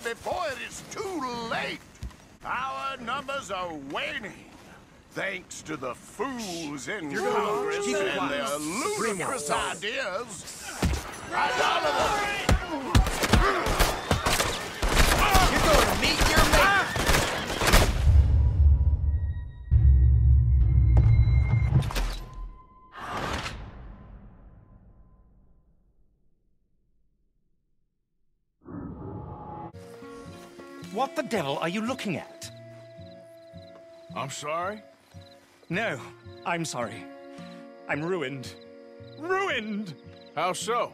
before it is too late. Our numbers are waning, thanks to the fools in Congress and their ludicrous ideas. And all of them. You're going to meet your mate. What the devil are you looking at? I'm sorry? No, I'm sorry. I'm ruined. Ruined! How so?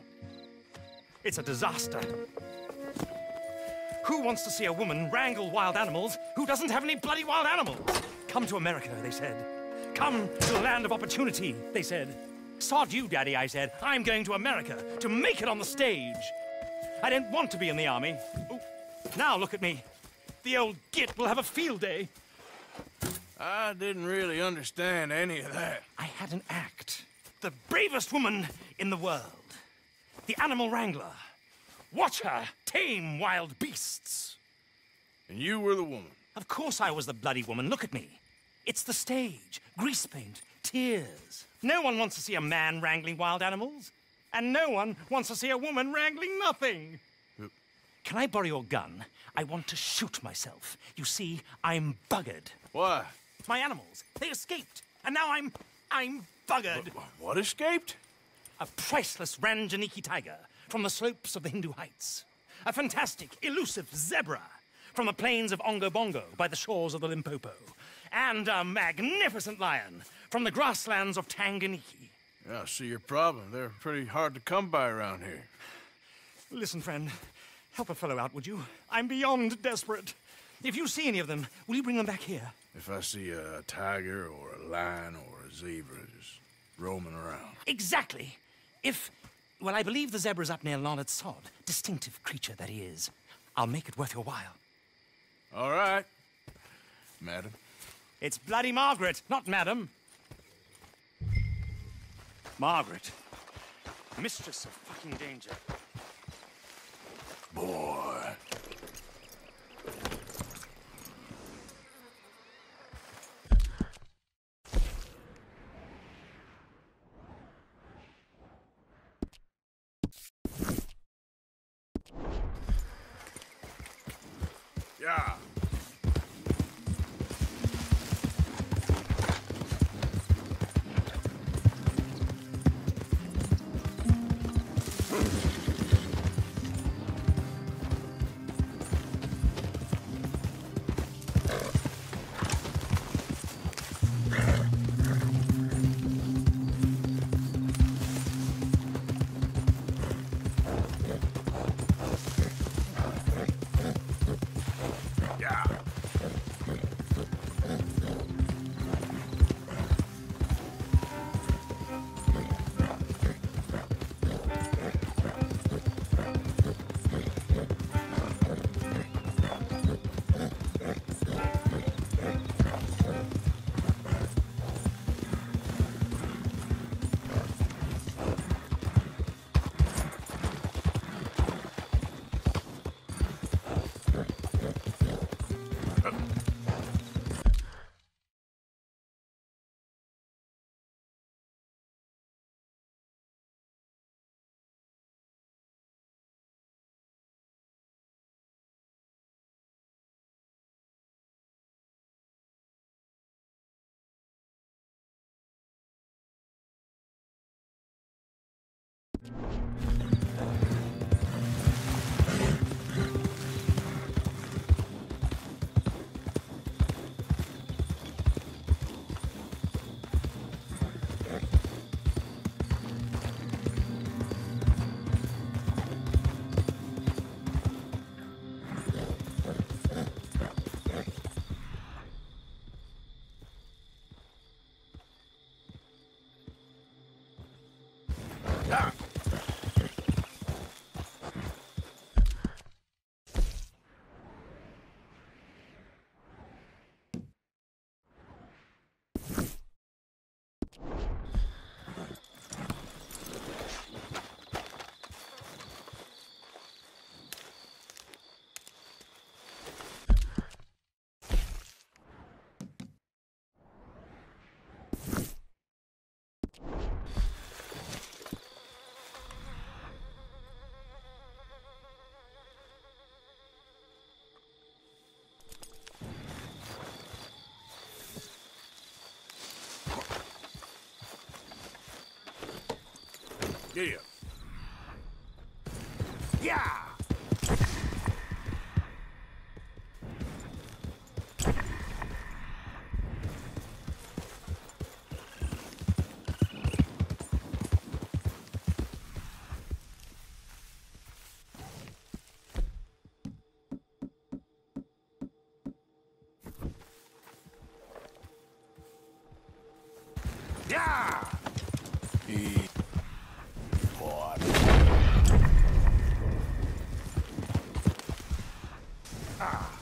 It's a disaster. Who wants to see a woman wrangle wild animals who doesn't have any bloody wild animals? Come to America, they said. Come to the land of opportunity, they said. Sod you, Daddy, I said. I'm going to America to make it on the stage. I don't want to be in the army. Ooh. Now look at me. The old git will have a field day. I didn't really understand any of that. I had an act. The bravest woman in the world. The animal wrangler. Watch her tame wild beasts. And you were the woman? Of course I was the bloody woman. Look at me. It's the stage. Grease paint. Tears. No one wants to see a man wrangling wild animals. And no one wants to see a woman wrangling nothing. Can I borrow your gun? I want to shoot myself. You see, I'm buggered. Why? My animals, they escaped. And now I'm buggered. What escaped? A priceless Ranjaniki tiger from the slopes of the Hindu Heights. A fantastic, elusive zebra from the plains of Ongo Bongo by the shores of the Limpopo. And a magnificent lion from the grasslands of Tanganyika. Yeah, I see your problem. They're pretty hard to come by around here. Listen, friend, help a fellow out, would you? I'm beyond desperate. If you see any of them, will you bring them back here? If I see a tiger or a lion or a zebra just roaming around. Exactly. Well, I believe the zebra's up near Larned Sod. Distinctive creature that he is. I'll make it worth your while. All right, madam. It's bloody Margaret, not madam. Margaret. Mistress of fucking danger. Boy. Yeah. Giddy up. Yeah! Yeah! What? Ah.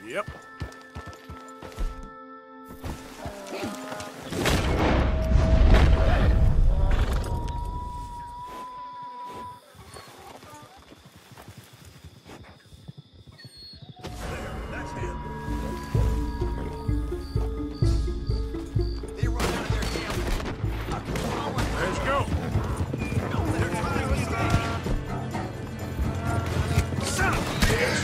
Yep. That's him. They run out of their damn... Let's go. They're trying to escape. Son of a bitch!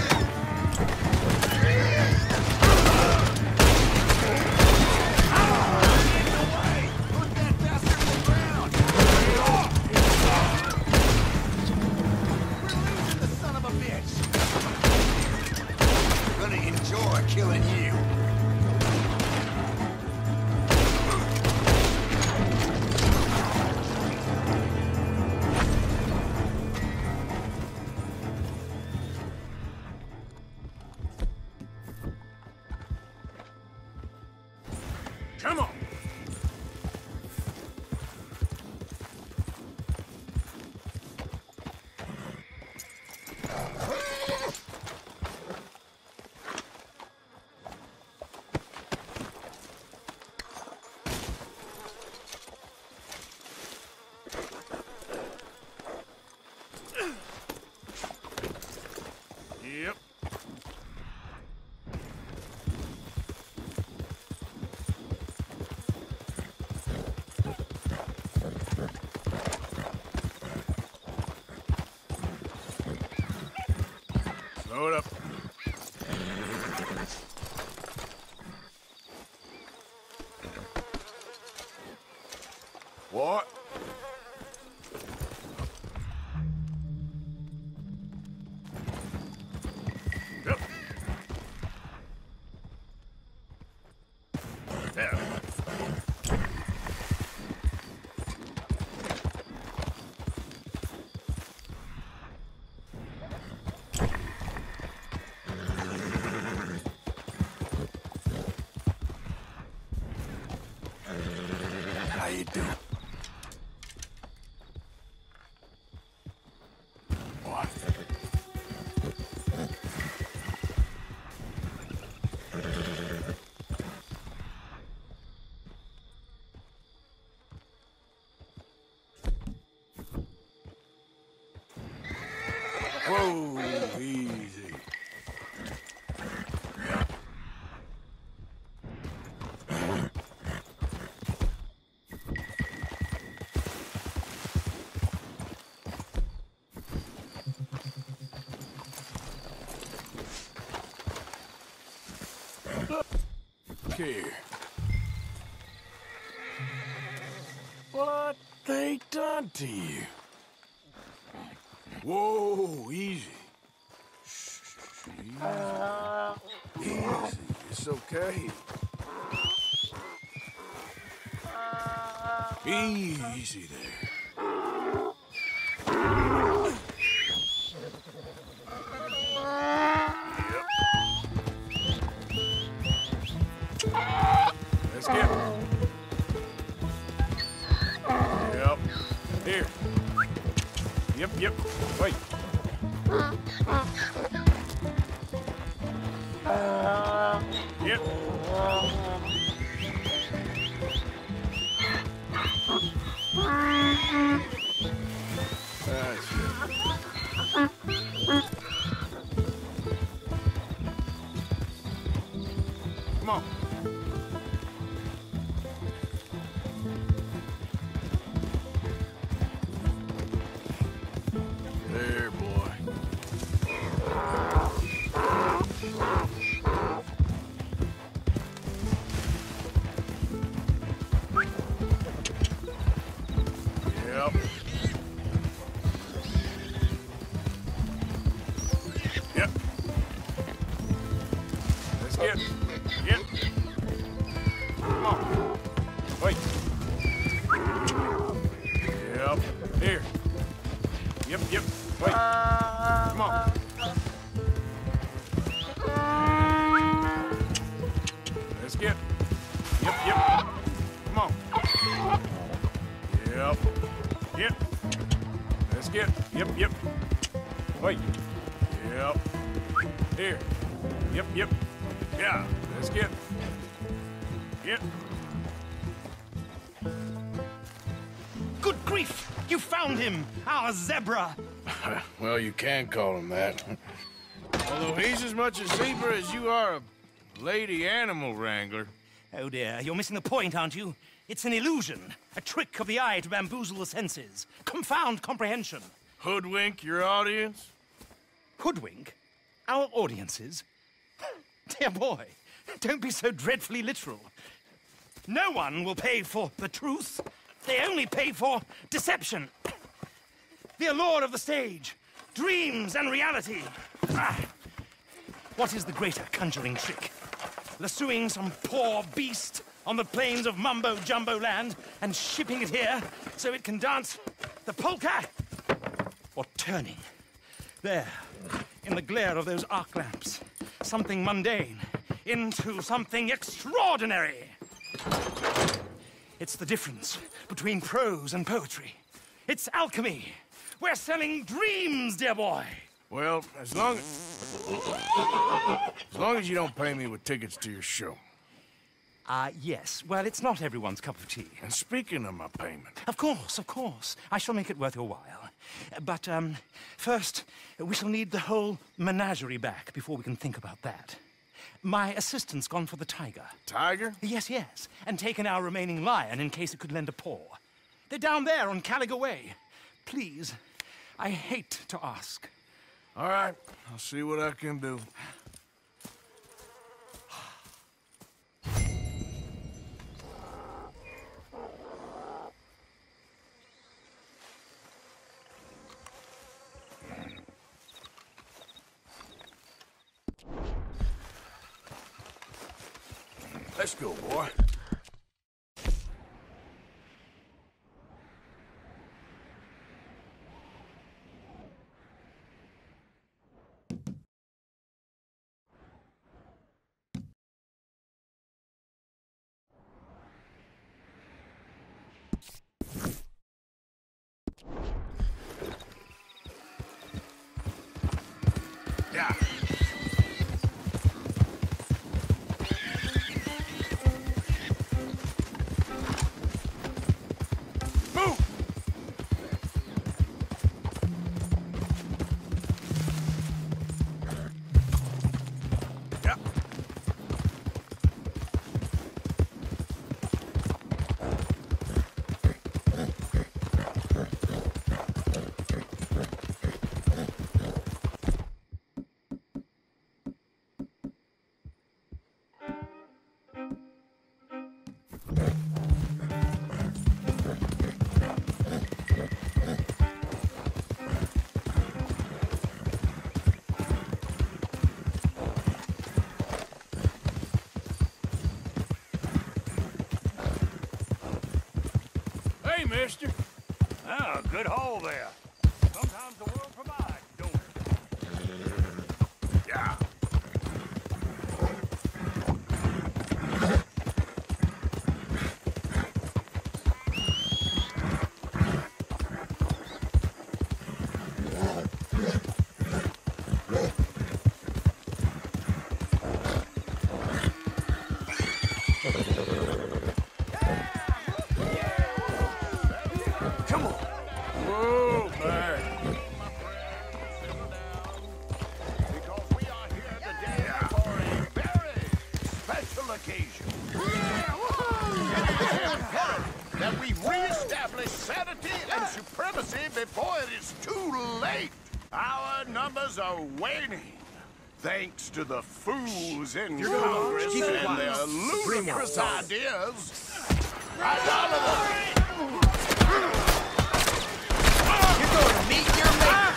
Put that bastard on the ground. We're losing the son of a bitch. Gonna enjoy killing you. Come on. Yep. Slow it up. What? Yep. There. How you doing? What? Whoa, easy. Here. What they done to you? Whoa, easy. Easy. Easy. It's okay. Easy there. Let's get it. Yep. Here. Yep. Wait. Yep. That's it. Come on. There, boy. Yep. Yep. Let's get. Yep. Come on. Wait. Yep. Here. Yep. Wait. Come on. Let's get. Yep. Come on. Yep. Let's get. Yep. Wait. Yep. Here. Yep. Yeah. Let's get. Yep. Good grief! You found him! Our zebra! Well, you can call him that. Although he's as much a zebra as you are a lady animal wrangler. Oh dear, you're missing the point, aren't you? It's an illusion, a trick of the eye to bamboozle the senses, confound comprehension. Hoodwink your audience? Hoodwink? Our audiences? Dear boy, don't be so dreadfully literal. No one will pay for the truth. They only pay for deception. The allure of the stage, dreams and reality. What is the greater conjuring trick? Lassoing some poor beast on the plains of mumbo-jumbo land and shipping it here so it can dance the polka? Or turning, there, in the glare of those arc lamps, something mundane into something extraordinary? It's the difference between prose and poetry. It's alchemy. We're selling dreams, dear boy. Well, as long as you don't pay me with tickets to your show. Yes. Well, it's not everyone's cup of tea. And speaking of my payment... Of course. I shall make it worth your while. But, first, we shall need the whole menagerie back before we can think about that. My assistant's gone for the tiger. Tiger? Yes. And taken our remaining lion in case it could lend a paw. They're down there on Caliga Way. Please, I hate to ask. All right, I'll see what I can do. Let's go, boy. Yeah. Good haul there. Sometimes the world provides, don't it? Yeah. Before it is too late. Our numbers are waning, thanks to the fools in Congress and their ludicrous ideas. You're going to meet your mate.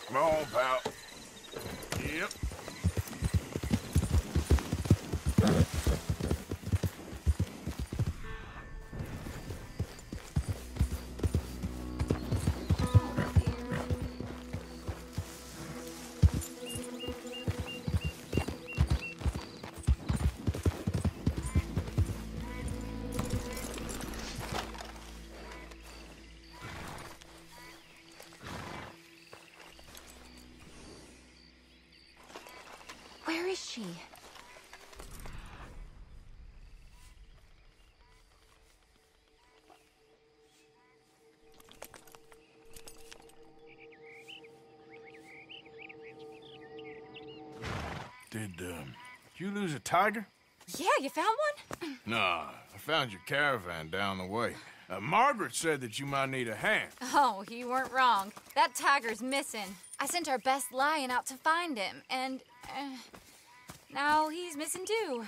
Come on, pal. Yep. Where is she? Did you lose a tiger? Yeah, you found one? Nah, I found your caravan down the way. Margaret said that you might need a hand. Oh, you weren't wrong. That tiger's missing. I sent our best lion out to find him, and now he's missing too.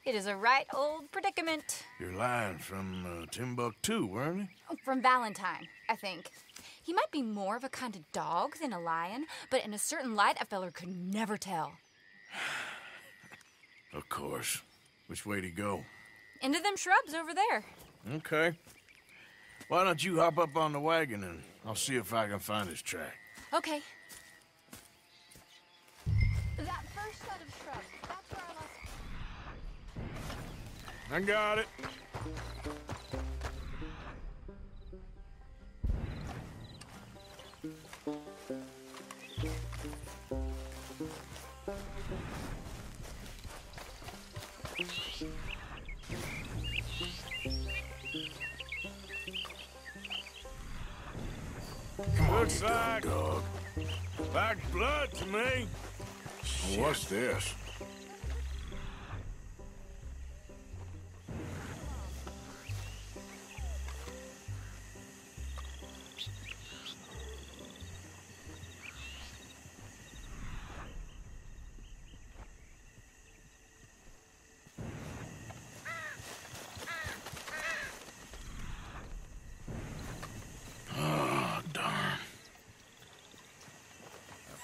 It is a right old predicament. Your lion from Timbuktu, weren't he? From Valentine, I think. He might be more of a kind of dog than a lion, but in a certain light, a feller could never tell. Of course. Which way to go? Into them shrubs over there. Okay. Why don't you hop up on the wagon and I'll see if I can find his track. Okay. That first set of shrubs, that's where I lost... I got it. Looks like Dog. like blood to me. What's this?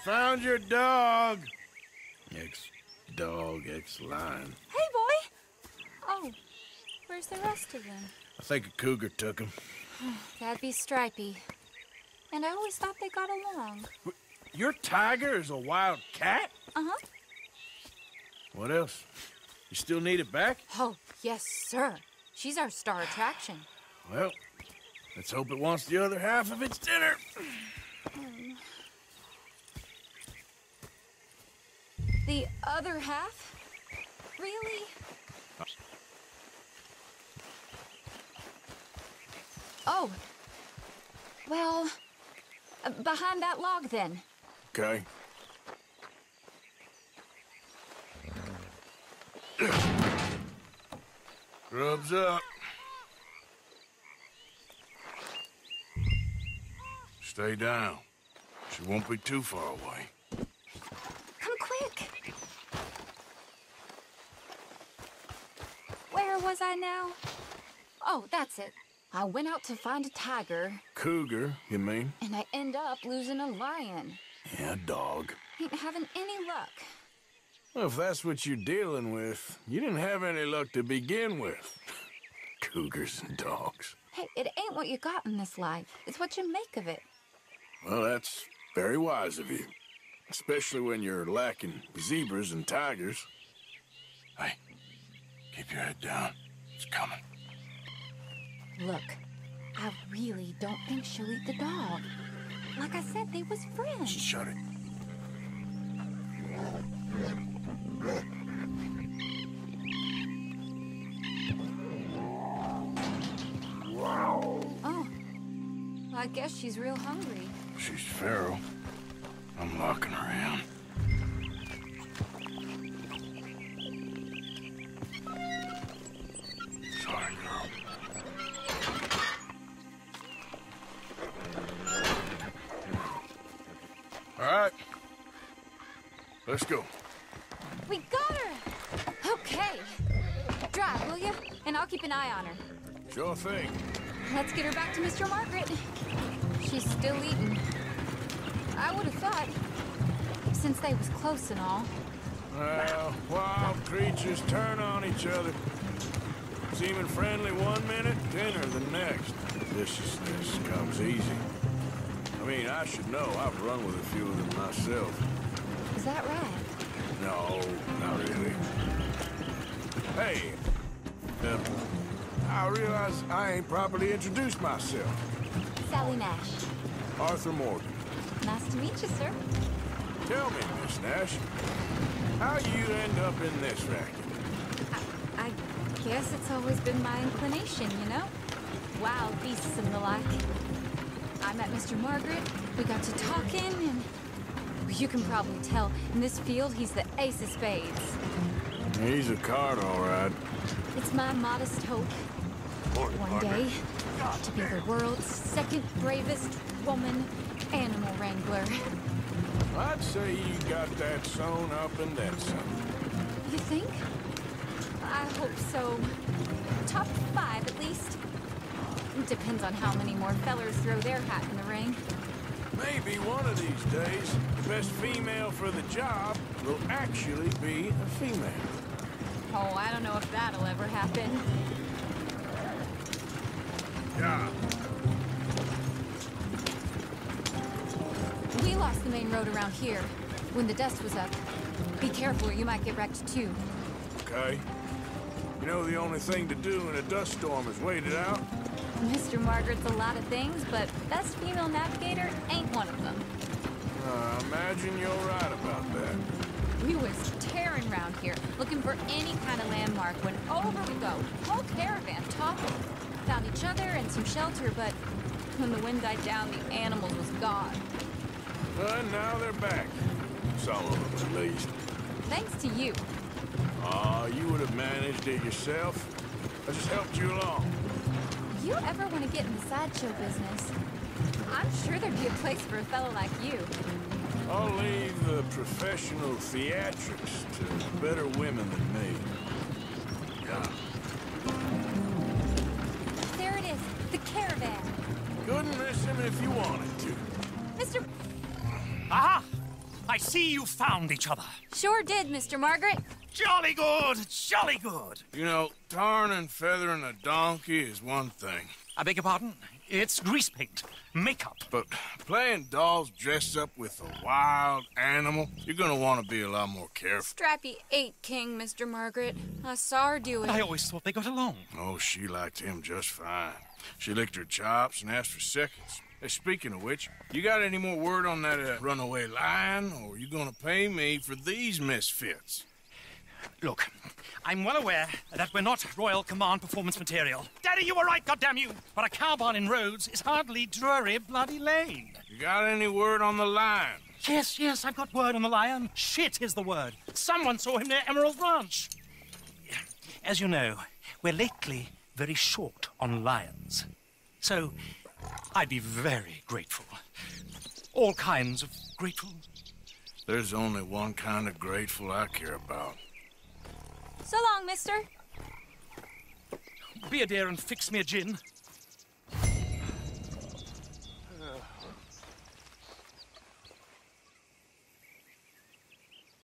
Found your dog. Ex-dog, ex-lion. Hey, boy! Oh, where's the rest of them? I think a cougar took him. That'd be Stripey. And I always thought they got along. Your tiger is a wild cat? Uh-huh. What else? You still need it back? Oh, yes, sir. She's our star attraction. Well, let's hope it wants the other half of its dinner. The other half? Really? Oh. Well, behind that log, then. Okay. Grub's up. Stay down. She won't be too far away. Come quick. Where was I now? Oh, that's it. I went out to find a tiger, Cougar, you mean? and I end up losing a lion. Yeah, dog. Ain't having any luck. Well, if that's what you're dealing with, you didn't have any luck to begin with. Cougars and dogs. Hey, it ain't what you got in this life. It's what you make of it. Well, that's very wise of you. Especially when you're lacking zebras and tigers. Hey, keep your head down. It's coming. Look, I really don't think she'll eat the dog. Like I said, they was friends. Shut it. Oh, well, I guess she's real hungry. She's feral. I'm locking her in. Sorry, girl. All right. Let's go. We got her! Okay. Drive, will you? And I'll keep an eye on her. Sure thing. Let's get her back to Mr. Margaret. She's still eating. I would have thought, since they was close and all. Well, wild creatures turn on each other. Seeming friendly one minute, dinner the next. Viciousness comes easy. I mean, I should know. I've run with a few of them myself. Is that right? No, not really. Hey, I realize I ain't properly introduced myself. Sally Nash. Arthur Morgan. Nice to meet you, sir. Tell me, Miss Nash, how you end up in this racket? I guess it's always been my inclination, you know? Wild beasts and the like. I met Mr. Margaret, we got to talking, and you can probably tell, in this field, he's the ace of spades. He's a card, all right. It's my modest hope, one day, to be the world's second bravest woman animal wrangler. I'd say you got that sewn up and then some. You think? I hope so. Top 5, at least. Depends on how many more fellers throw their hat in the ring. Maybe one of these days, the best female for the job will actually be a female. Oh, I don't know if that'll ever happen. Yeah. We lost the main road around here when the dust was up. Be careful or you might get wrecked too. Okay. You know the only thing to do in a dust storm is wait it out? Mr. Margaret's a lot of things, but best female navigator ain't one of them. I imagine you're right about that. We was tearing around here, looking for any kind of landmark when over we go. Whole caravan toppled. Found each other and some shelter, but when the wind died down, the animals was gone. But now they're back. Some of them, at least. Thanks to you. You would have managed it yourself. I just helped you along. You ever want to get in the sideshow business? I'm sure there'd be a place for a fellow like you. I'll leave the professional theatrics to better women than me. Yeah. There it is, the caravan. Couldn't miss him if you wanted to. Mr. Aha! I see you found each other. Sure did, Mr. Margaret. Jolly good, jolly good. You know, tarring and feathering a donkey is one thing. I beg your pardon? It's grease paint, makeup. But playing dolls dressed up with a wild animal, you're gonna want to be a lot more careful. Strappy ate King, Mr. Margaret. I saw her do it. I always thought they got along. Oh, she liked him just fine. She licked her chops and asked for seconds. Hey, speaking of which, you got any more word on that runaway lion, or are you gonna pay me for these misfits? Look, I'm well aware that we're not Royal Command performance material. Daddy, you were right, goddamn you! But a cow barn in Rhodes is hardly Drury Bloody Lane. You got any word on the lion? Yes, I've got word on the lion. Shit is the word. Someone saw him near Emerald Ranch. As you know, we're lately very short on lions. So, I'd be very grateful. All kinds of grateful. There's only one kind of grateful I care about. So long, mister. Be a dear and fix me a gin.